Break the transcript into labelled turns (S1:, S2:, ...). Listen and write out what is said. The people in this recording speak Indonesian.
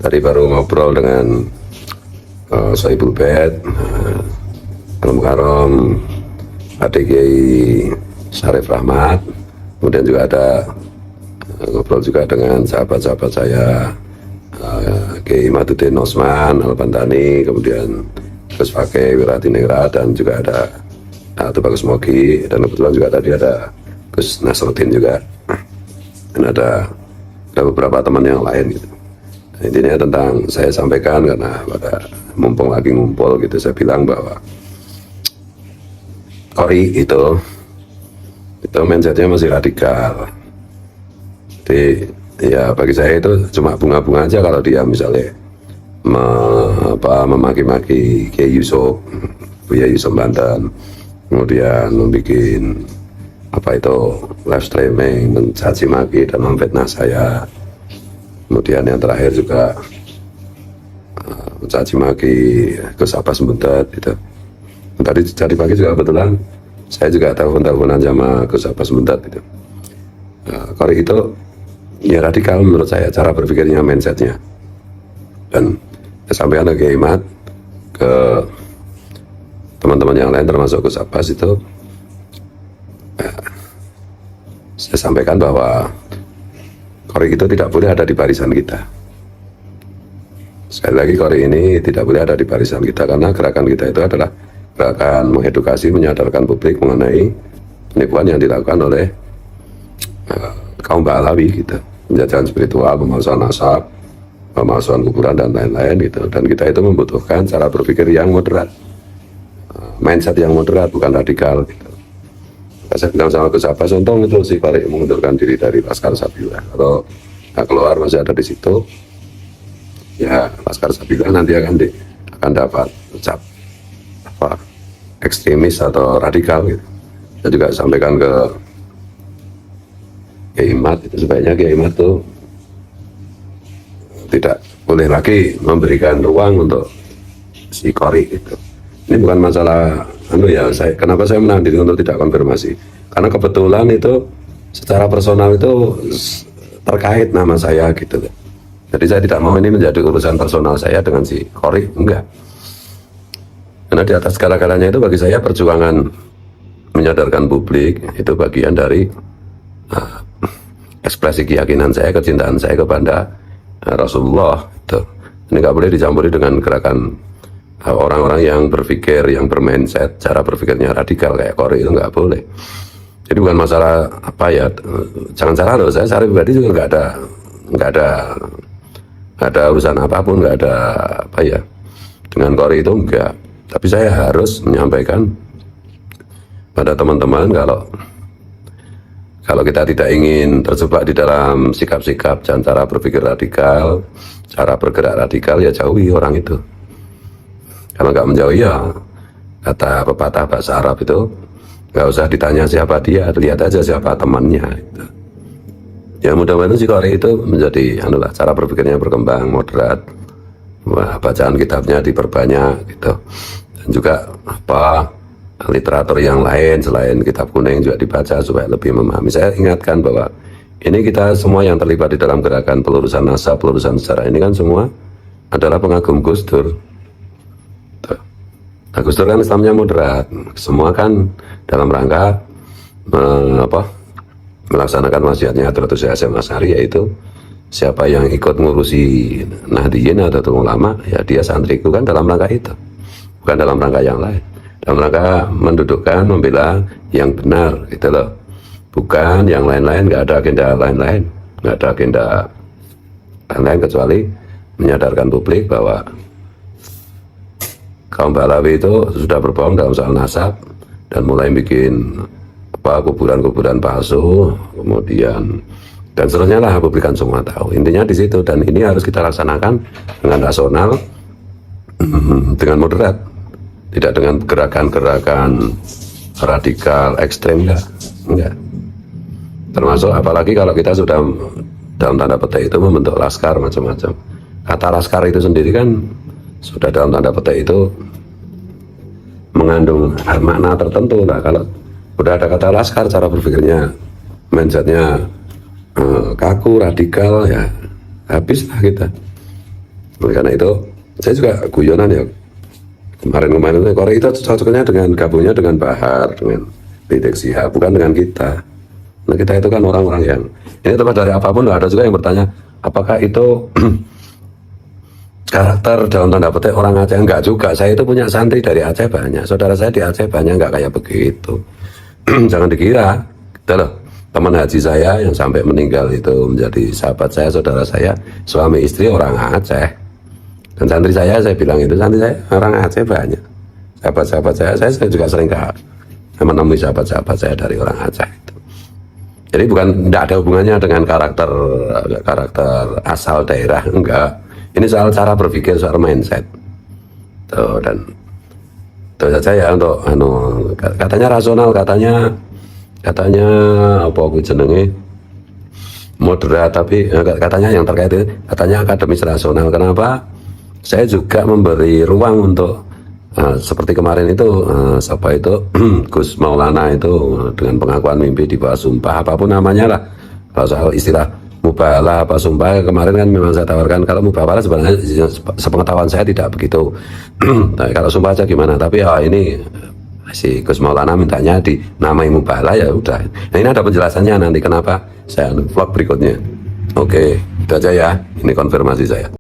S1: Tadi baru ngobrol dengan Sohibul Bed, Al-Mukarram, Adik Kiai Syarif Rahmat, kemudian juga ada ngobrol juga dengan sahabat-sahabat saya, Kiai Maduddin Osman Al-Bantani, kemudian Gus Fakih Wiratiningrat, dan juga ada Tubagus Mogi, dan kebetulan juga tadi ada Gus Nasruddin juga, dan ada beberapa teman yang lain gitu. Intinya tentang saya sampaikan, karena pada mumpung lagi ngumpul gitu, saya bilang bahwa Qori itu mindsetnya masih radikal. Jadi ya bagi saya itu cuma bunga-bunga aja kalau dia misalnya memaki-maki Kiai Yusuf, Buya Yusuf Banten, kemudian membuat live streaming, mencaci maki dan memfitnah saya. Kemudian yang terakhir juga mencaci maki Gus Abbas Buntet gitu. Tadi pagi juga kebetulan saya juga telepon-teleponan sama Gus Abbas Buntet gitu. Qori itu ya radikal menurut saya cara berpikirnya, mindsetnya. Dan saya sampaikan ke Imat, ke teman-teman yang lain termasuk Gus Abbas itu, saya sampaikan bahwa Qori itu tidak boleh ada di barisan kita. Sekali lagi, Qori ini tidak boleh ada di barisan kita, karena gerakan kita itu adalah gerakan mengedukasi, menyadarkan publik mengenai penipuan yang dilakukan oleh kaum Ba'alawi gitu, penjajahan spiritual, pemalsuan nasab, pemalsuan kuburan dan lain-lain gitu. Dan kita itu membutuhkan cara berpikir yang moderat, mindset yang moderat, bukan radikal gitu. Saya bilang sama Gus Abbas, untung itu si Qori mengundurkan diri dari Laskar Sabila. Kalau keluar masih ada di situ, ya Laskar Sabila nanti akan dapat ucap ekstremis atau radikal gitu. Saya juga sampaikan ke Kiai Imat, itu sebaiknya Kiai Imat tuh tidak boleh lagi memberikan ruang untuk si Qori gitu. Ini bukan masalah kenapa saya menahan diri untuk tidak konfirmasi, karena kebetulan itu secara personal itu terkait nama saya gitu. Jadi saya tidak mau ini menjadi urusan personal saya dengan si Qori, enggak. Karena di atas segala-galanya itu bagi saya perjuangan menyadarkan publik itu bagian dari ekspresi keyakinan saya, kecintaan saya kepada Rasulullah itu. Ini nggak boleh dicampuri dengan gerakan orang-orang yang berpikir, yang bermindset, cara berpikirnya radikal kayak Qori, itu nggak boleh. Jadi bukan masalah jangan salah loh, saya secara pribadi juga nggak ada urusan apapun, nggak ada dengan Qori itu enggak. Tapi saya harus menyampaikan pada teman-teman kalau kita tidak ingin terjebak di dalam sikap-sikap dan cara berpikir radikal, cara bergerak radikal, ya jauhi orang itu. Kalau nggak menjauhi, ya kata pepatah bahasa Arab itu, nggak usah ditanya siapa dia, lihat aja siapa temannya gitu. Ya mudah-mudahan si Qori itu menjadi cara berpikirnya berkembang, moderat, bacaan kitabnya diperbanyak gitu, dan juga literatur yang lain selain kitab kuning juga dibaca supaya lebih memahami. Saya ingatkan bahwa ini kita semua yang terlibat di dalam gerakan pelurusan nasab, pelurusan sejarah ini kan semua adalah pengagum Gus Dur. Nah, Gus Dur kan Islamnya moderat, semua kan dalam rangka melaksanakan wasiatnya Hadratus Hasyim Asy'ari, yaitu siapa yang ikut ngurusi Nahdliyin atau ulama, ya dia santriku, kan dalam rangka itu, bukan dalam rangka yang lain, dalam rangka mendudukkan, membela yang benar gitu loh, bukan yang lain-lain. Nggak ada agenda lain-lain, nggak ada agenda lain-lain kecuali menyadarkan publik bahwa kaum Ba'alawi itu sudah berbohong dalam soal nasab dan mulai bikin kuburan-kuburan palsu, kemudian dan seterusnya lah, publik kan semua tahu. Intinya di situ, dan ini harus kita laksanakan dengan rasional, dengan moderat, tidak dengan gerakan-gerakan radikal ekstrem, enggak. Termasuk apalagi kalau kita sudah dalam tanda petik itu membentuk laskar macam-macam. Kata laskar itu sendiri kan sudah dalam tanda petik itu mengandung makna tertentu lah. Kalau udah ada kata laskar, cara berpikirnya, mindsetnya kaku, radikal, ya habislah kita. Oleh karena itu saya juga guyonan ya, kemarin-kemarin Korea itu cocoknya dengan gabungnya dengan Bahar, dengan Rizik Syihab, bukan dengan kita. Nah kita itu kan orang-orang yang ini terlepas dari apapun, ada juga yang bertanya apakah itu karakter dalam tanda petik orang Aceh. Enggak juga, saya itu punya santri dari Aceh banyak, saudara saya di Aceh banyak, enggak kayak begitu. Jangan dikira gitu loh. Teman haji saya yang sampai meninggal itu menjadi sahabat saya, saudara saya, suami istri orang Aceh. Dan santri saya bilang itu, santri saya orang Aceh banyak, sahabat-sahabat saya juga sering menemui sahabat-sahabat saya dari orang Aceh itu. Jadi bukan, tidak ada hubungannya dengan karakter asal daerah, enggak. Ini soal cara berpikir, soal mindset. Tuh, dan itu saja ya untuk katanya rasional, katanya apa aku jenenge moderat, tapi katanya yang terkait itu katanya akademis rasional. Kenapa? Saya juga memberi ruang untuk seperti kemarin itu siapa itu Gus Maulana itu dengan pengakuan mimpi di bawah sumpah, apapun namanya lah. Kalau soal istilah mubahalah apa sumpah kemarin kan memang saya tawarkan, kalau mubahalah sebenarnya sepengetahuan saya tidak begitu. Nah, kalau sumpah aja gimana, tapi ini si Gus Maulana mintanya dinamai mubahalah, ya udah. Nah ini ada penjelasannya nanti kenapa saya vlog berikutnya. Oke, itu aja ya, ini konfirmasi saya.